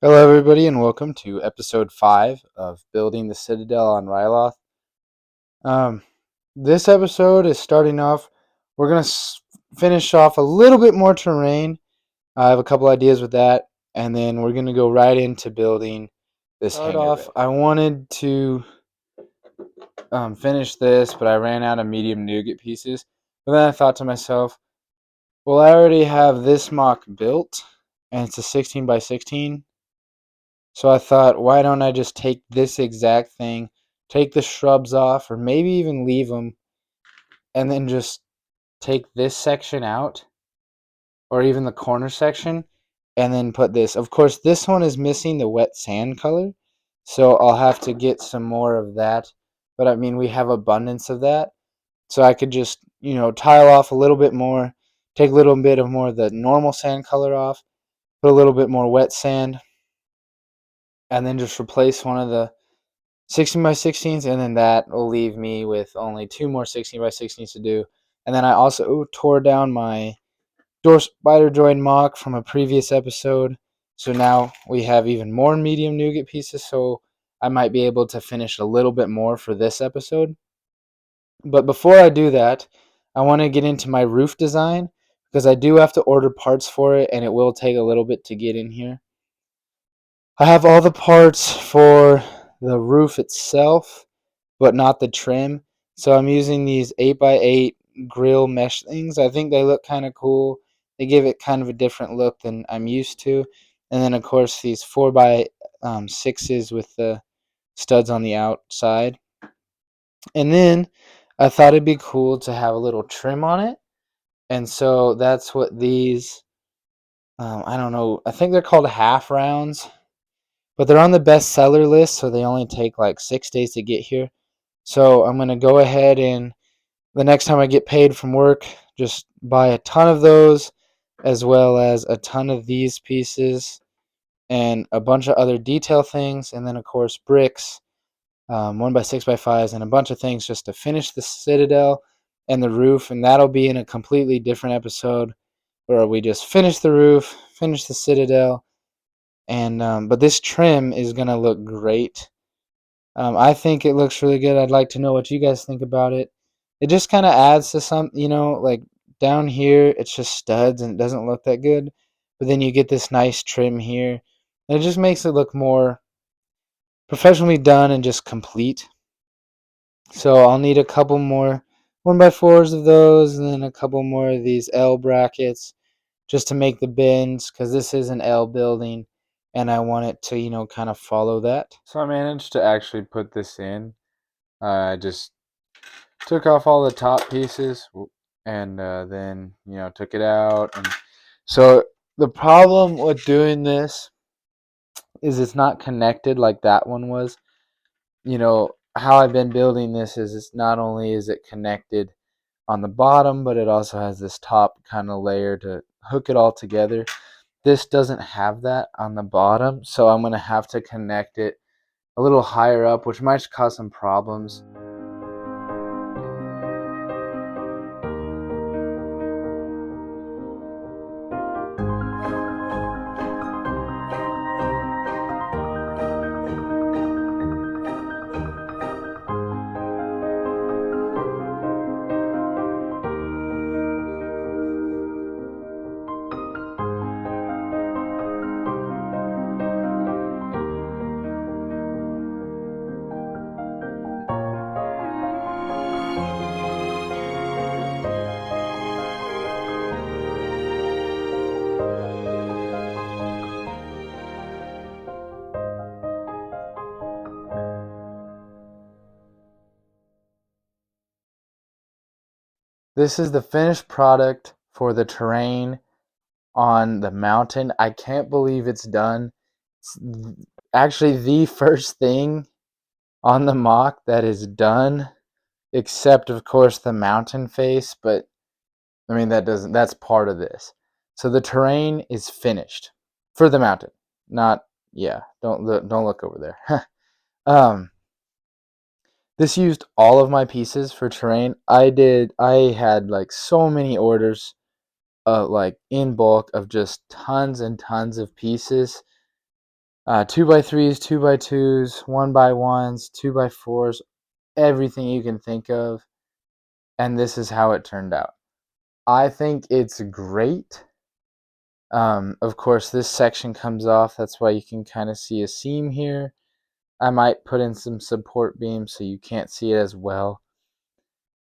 Hello, everybody, and welcome to episode 5 of Building the Citadel on Ryloth. Um, this episode is starting off. We're going to finish off a little bit more terrain. I have a couple ideas with that, and then we're going to go right into building this hangar off. I wanted to finish this, but I ran out of medium nougat pieces. But then I thought to myself, well, I already have this mock built, and it's a 16 by 16. So I thought, why don't I just take this exact thing, take the shrubs off, or maybe even leave them, and then just take this section out, or even the corner section, and then put this. Of course, this one is missing the wet sand color, so I'll have to get some more of that. But I mean, we have abundance of that, so I could just, tile off a little bit more, take a little bit of more of the normal sand color off, put a little bit more wet sand, and then just replace one of the 16 by 16s, and then that will leave me with only 2 more 16 by 16s to do. And then I also tore down my door spider joint mock from a previous episode, so now we have even more medium nougat pieces, so I might be able to finish a little bit more for this episode. But before I do that, I want to get into my roof design, because I do have to order parts for it, and it will take a little bit to get in here. I have all the parts for the roof itself, but not the trim. So I'm using these 8x8 grill mesh things. I think they look kind of cool. They give it kind of a different look than I'm used to. And then, of course, these 4x6s with the studs on the outside. And then I thought it'd be cool to have a little trim on it. And so that's what these, I don't know, I think they're called half rounds. But they're on the bestseller list, so they only take like 6 days to get here. So I'm going to go ahead and the next time I get paid from work, just buy a ton of those, as well as a ton of these pieces and a bunch of other detail things. And then, of course, bricks, 1x6x5s, and a bunch of things just to finish the citadel and the roof. And that'll be in a completely different episode where we just finish the roof, finish the citadel. And but this trim is going to look great. I think it looks really good. I'd like to know what you guys think about it. It just kind of adds to some, like down here, it's just studs and it doesn't look that good. But then you get this nice trim here. And it just makes it look more professionally done and just complete. So I'll need a couple more 1x4s of those, and then a couple more of these L brackets just to make the bins, because this is an L building and I want it to, kind of follow that. So I managed to actually put this in. I just took off all the top pieces and then, took it out. And so the problem with doing this is it's not connected like that one was. How I've been building this is it's not only is it connected on the bottom, but it also has this top kind of layer to hook it all together. This doesn't have that on the bottom, so I'm going to have to connect it a little higher up, which might cause some problems. This is the finished product for the terrain on the mountain. I can't believe it's done. It's actually the first thing on the mock that is done, except of course the mountain face, but I mean that's part of this. So the terrain is finished for the mountain. Not yeah, don't look over there. um This used all of my pieces for terrain. I had like so many orders, like in bulk, of just tons and tons of pieces. 2x3s, 2x2s, 1x1s, 2x4s, everything you can think of. And this is how it turned out. I think it's great. Of course, this section comes off. That's why you can kind of see a seam here. I might put in some support beams so you can't see it as well.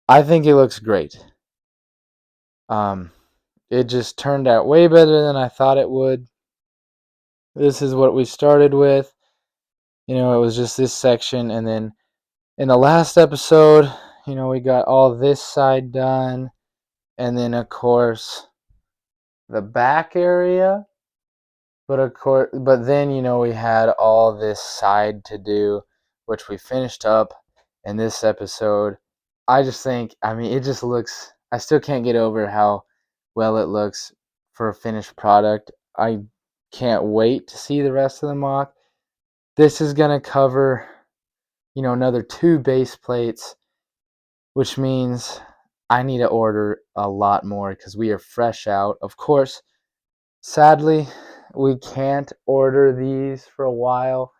I think it looks great. It just turned out way better than I thought it would. This is what we started with. It was just this section, and then in the last episode, we got all this side done, and then of course the back area. But of course, then we had all this side to do, which we finished up in this episode. I just think, it just looks. I still can't get over how well it looks for a finished product. I can't wait to see the rest of the mock. This is gonna cover, another 2 base plates, which means I need to order a lot more because we are fresh out. Of course, sadly, we can't order these for a while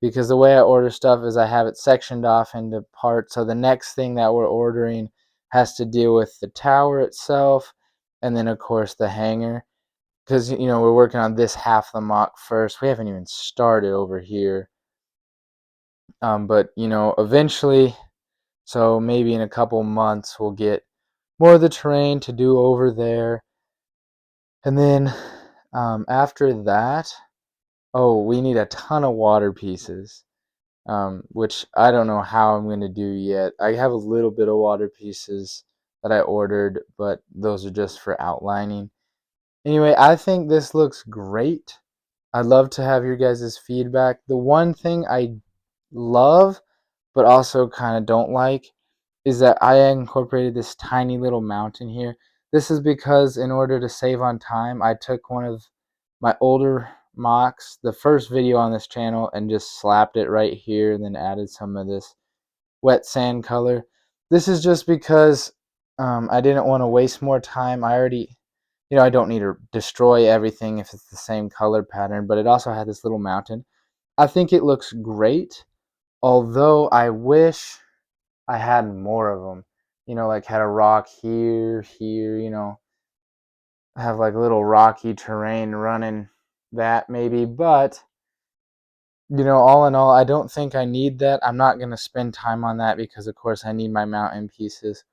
because the way I order stuff is I have it sectioned off into parts. So the next thing that we're ordering has to deal with the tower itself, and then of course the hanger, because we're working on this half of the mock first. We haven't even started over here. But eventually, so maybe in a couple months, we'll get more of the terrain to do over there. And then after that, we need a ton of water pieces, which I don't know how I'm going to do yet. I have a little bit of water pieces that I ordered, but those are just for outlining. Anyway, I think this looks great. I'd love to have your guys' feedback. The one thing I love, but also kind of don't like, is that I incorporated this tiny little mountain here. This is because in order to save on time, I took one of my older mocks, the first video on this channel, and just slapped it right here and then added some of this wet sand color. This is just because I didn't want to waste more time. I already, I don't need to destroy everything if it's the same color pattern, but it also had this little mountain. I think it looks great, although I wish I had more of them. Like had a rock here, have like little rocky terrain running that maybe. But, all in all, I don't think I need that. I'm not going to spend time on that because, of course, I need my mountain pieces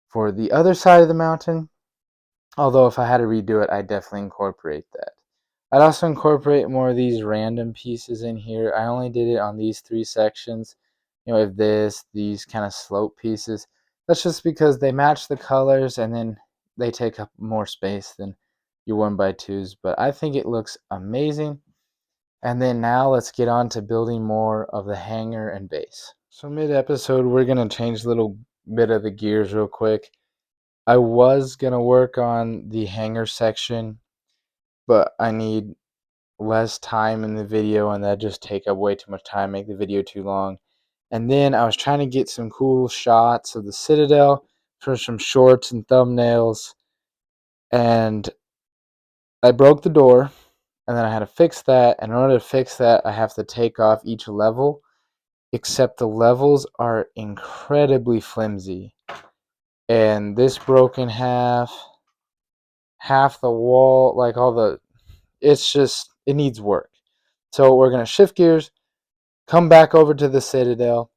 for the other side of the mountain. Although if I had to redo it, I'd definitely incorporate that. I'd also incorporate more of these random pieces in here. I only did it on these 3 sections. If these kind of slope pieces. That's just because they match the colors and then they take up more space than your 1x2s. But I think it looks amazing. And then now let's get on to building more of the hanger and base. So mid-episode, we're going to change a little bit of the gears real quick. I was going to work on the hanger section, but I need less time in the video, and that just take up way too much time, make the video too long. And then I was trying to get some cool shots of the Citadel for some shorts and thumbnails, and I broke the door, and then I had to fix that. And in order to fix that, I have to take off each level, except the levels are incredibly flimsy. And this broke in half the wall, like it needs work. So we're going to shift gears, come back over to the Citadel,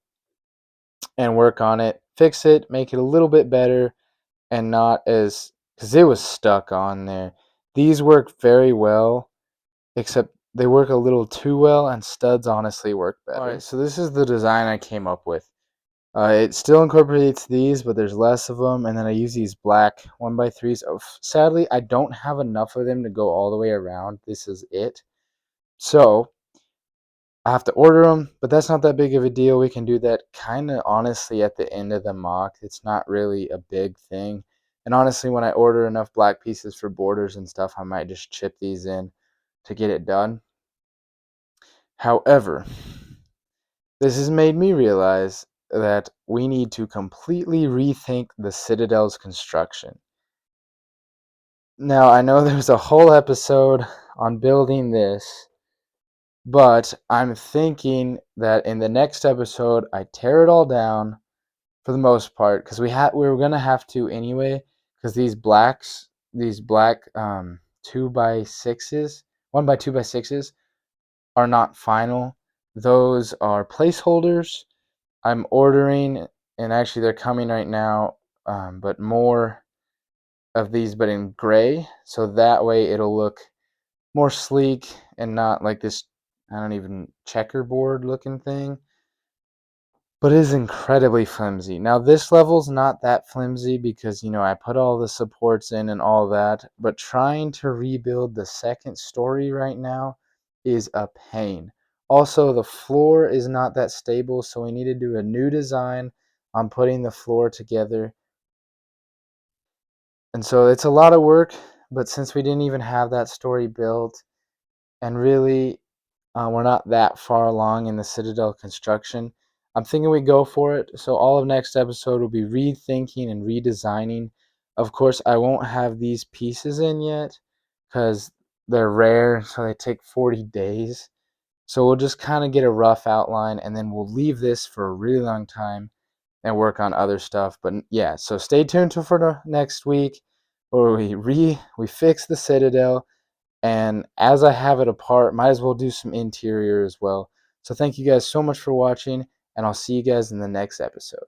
and work on it, fix it, make it a little bit better, and not as, because it was stuck on there. These work very well, except they work a little too well, and studs honestly work better. Alright, so this is the design I came up with. It still incorporates these, but there's less of them, and then I use these black 1x3s. Sadly, I don't have enough of them to go all the way around. This is it. So I have to order them, but that's not that big of a deal. We can do that kind of honestly at the end of the mock. It's not really a big thing. And honestly, when I order enough black pieces for borders and stuff, I might just chip these in to get it done. However, this has made me realize that we need to completely rethink the Citadel's construction. Now, I know there's a whole episode on building this, But I'm thinking that in the next episode, I tear it all down for the most part, because we were gonna have to anyway, because these black 2x6s, 1x2x6s, are not final. Those are placeholders. I'm ordering, and actually they're coming right now, but more of these, but in gray, so that way it'll look more sleek and not like this, I don't even, checkerboard looking thing. But it is incredibly flimsy. Now this level's not that flimsy because, I put all the supports in and all that, but trying to rebuild the second story right now is a pain. Also, the floor is not that stable, so we need to do a new design on putting the floor together. And so it's a lot of work, but since we didn't even have that story built, and really we're not that far along in the Citadel construction, I'm thinking we go for it. So all of next episode will be rethinking and redesigning. Of course, I won't have these pieces in yet because they're rare, so they take 40 days. So we'll just kind of get a rough outline, and then we'll leave this for a really long time and work on other stuff. But yeah, so stay tuned for the next week where we fix the Citadel, and as I have it apart, might as well do some interior as well. So thank you guys so much for watching, and I'll see you guys in the next episode.